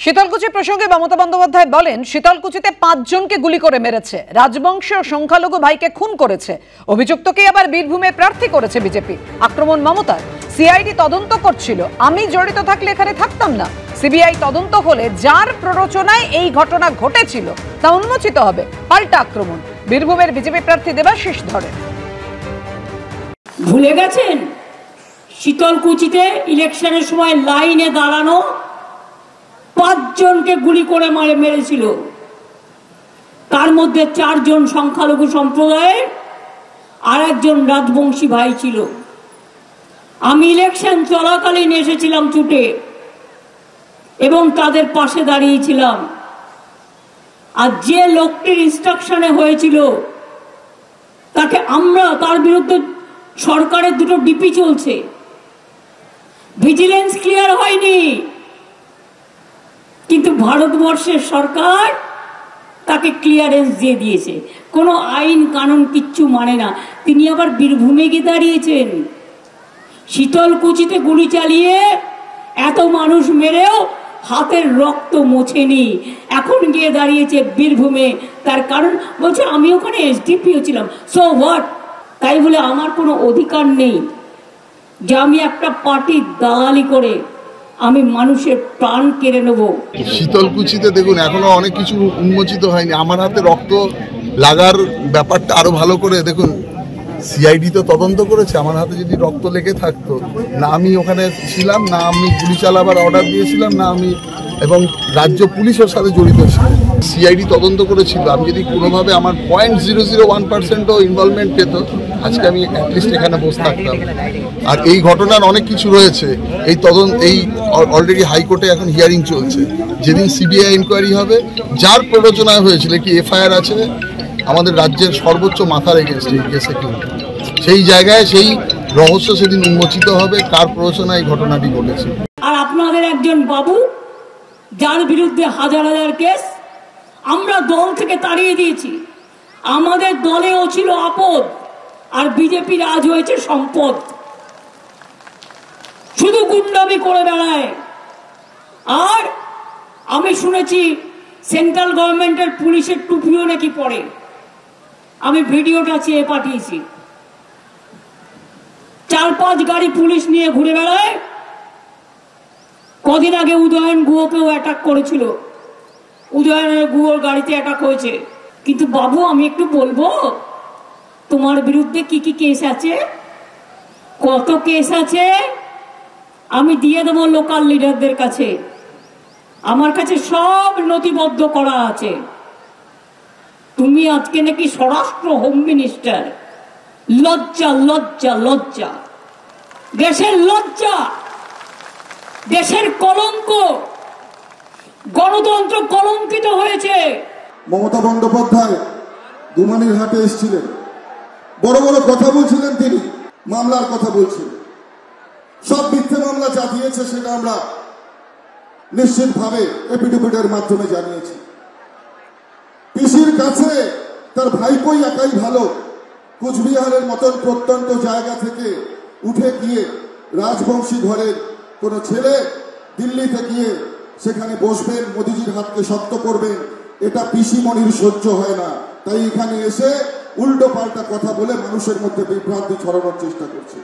শীতলকুচি প্রসঙ্গে মমতা বন্দ্যোপাধ্যায় বলেন, শীতলকুচিতে 5 জনকে গুলি করে মেরেছে, রাজবংশী ও সংখ্যালঘু ভাইকে খুন করেছে, অভিযুক্তকে আবার বীরভূমে প্রার্থী করেছে বিজেপি। আক্রমণ মমতার। সিআইডি তদন্ত করছিল, আমি জড়িত থাকলে এখানে থাকতাম না। সিবিআই তদন্ত হলে যার প্ররোচনায় এই ঘটনা ঘটেছিল তা উন্মোচিত হবে। পাল্টা আক্রমণ বীরভূমের বিজেপি প্রার্থী দেবাশিস ধরে। ভুলে গেছেন শীতলকুচিতে ইলেকশনের সময় লাইনে দাঁড়ানো 5 জনকে গুলি করে মেরেছিল, তার মধ্যে 4 জন সংখ্যালঘু সম্প্রদায়ের আর একজন রাজবংশী ভাই ছিল। আমি ইলেকশন চলাকালীন এসেছিলাম ছুটে এবং তাদের পাশে দাঁড়িয়েছিলাম। আর যে লোকটির ইনস্ট্রাকশনে হয়েছিল তাকে তার বিরুদ্ধে সরকারের 2টো ডিপি চলছে, ভিজিলেন্স ক্লিয়ার হয়নি, কিন্তু ভারতবর্ষের সরকার তাকে ক্লিয়ারেন্স দিয়ে দিয়েছে। কোনো আইন কানুন কিচ্ছু মানে না। তিনি আবার বীরভূমে গিয়ে দাঁড়িয়েছেন। শীতলকুচিতে গুলি চালিয়ে এত মানুষ মেরেও হাতের রক্ত মোছেনি, এখন গিয়ে দাঁড়িয়েছে বীরভূমে। তার কারণ বলছে আমি ওখানে এসডিপিও ছিলাম। So what? তাই বলে আমার কোনো অধিকার নেই যে আমি একটা পার্টির দালালি করে আমি মানুষের প্রাণ কেড়ে নেব। শীতলকুচিতে দেখুন এখনো অনেক কিছু উন্মোচিত হয়নি। আমার হাতে রক্ত লাগার ব্যাপারটা আরো ভালো করে দেখুন, সিআইডি তো তদন্ত করেছে। আমার হাতে যদি রক্ত লেগে থাকতো, না আমি ওখানে ছিলাম, না আমি গুলি চালাবার অর্ডার দিয়েছিলাম, না আমি, এবং রাজ্য পুলিশের সাথে জড়িত ছিল। সিআইডি তদন্ত করেছিল। আমি যদি কোনোভাবে আমার 0.001%ও ইনভলভমেন্ট পেত, আজকে আমি অ্যাটলিস্ট এখানে বসে থাকতাম। আর এই ঘটনার অনেক কিছু রয়েছে। এই অলরেডি হাইকোর্টে এখন হিয়ারিং চলছে। যেদিন সিবিআই ইনকোয়ারি হবে, যার প্ররোচনায় হয়েছিল, একটি এফআইআর আছে আমাদের রাজ্যের সর্বোচ্চ মাথার এগেনস্ট এই কেসে, কিন্তু সেই জায়গায় সেই রহস্য সেদিন উন্মোচিত হবে, কার প্ররোচনায় এই ঘটনাটি ঘটেছে। আর আপনাদের একজন বাবু যার বিরুদ্ধে হাজার হাজার কেস, আমরা দল থেকে তাড়িয়ে দিয়েছি। আমাদের দলেও ছিল আপদ, আর বিজেপির আজ হয়েছে সম্পদ। শুধু গুন্ডামি করে বেড়ায়। আর আমি শুনেছি সেন্ট্রাল গভর্নমেন্টের পুলিশের টুপিও নাকি পড়ে। আমি ভিডিওটা চেয়ে পাঠিয়েছি। 4-5 গাড়ি পুলিশ নিয়ে ঘুরে বেড়ায়। কদিন আগে উদয়ন গুহকেও অ্যাটাক করেছিল। উদয়নের গুহর গাড়িতে অ্যাটাক হয়েছে। কিন্তু বাবু আমি একটু বলবো, তোমার বিরুদ্ধে কি কি কেস আছে, কত কেস আছে আমি দিয়ে দেবো লোকাল লিডারদের কাছে। আমার কাছে সব নথিবদ্ধ করা আছে। তুমি আজকে নাকি স্বরাষ্ট্র হোম মিনিস্টার। লজ্জা লজ্জা লজ্জা, দেশের লজ্জা, দেশের কলঙ্ক, গণতন্ত্র কলঙ্কিত হয়েছে। মমতা বন্দ্যোপাধ্যায় গুমানির হাটে এসেছিলেন, বড় বড় কথা বলছিলেন, তিনি মামলার কথা বলছিলেন। সব মিথ্যে মামলা চাপিয়েছে, সেটা আমরা নিশ্চিতভাবে এপিডেভিটের মাধ্যমে জানিয়েছি। পিসির কাছে তার ভাইপোই একাই ভালো। কুচবিহারের মতন প্রত্যন্ত জায়গা থেকে উঠে গিয়ে রাজবংশী ঘরের কোন ছেলে দিল্লিতে গিয়ে সেখানে বসবেন, মোদিজির হাতকে শক্ত করবেন, এটা পিসিমণির সহ্য হয় না। তাই এখানে এসে উল্টো পাল্টা কথা বলে মানুষের মধ্যে বিভ্রান্তি ছড়ানোর চেষ্টা করছে।